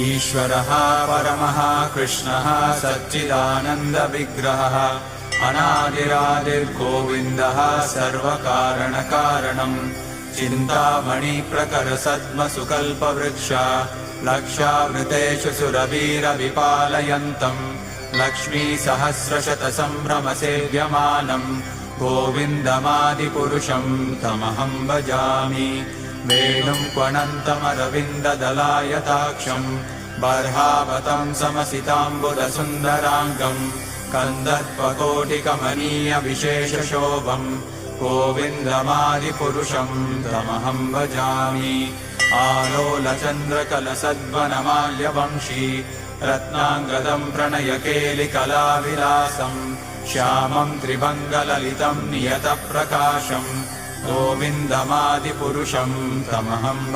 ईश्वरः परमः कृष्णः सच्चिदानन्दविग्रहः अनादिरादिर्गोविन्दः सर्वकारणकारणम् चिन्तामणिप्रकरसद्मसुकल्पवृक्ष लक्षावृतेषु सुरवीरविपालयन्तम् लक्ष्मीसहस्रशतसम्भ्रमसेव्यमानम् गोविन्दमादिपुरुषम् तमहम् भजामि वेणुम् क्वणन्तमरविन्ददलायताक्षम् बर्हावतम् समसिताम्बुदसुन्दराङ्गम् कन्दर्पकोटिकमनीयविशेषशोभम् गोविन्दमादिपुरुषम् तमहम् भजामि आलोलचन्द्रकलसद्वनमाल्यवंशी रत्नाङ्गदम् प्रणयकेलिकलाविलासम् श्यामम् त्रिभङ्गललितम् नियतप्रकाशम् गोविन्दमादिपुरुषम् तमहम्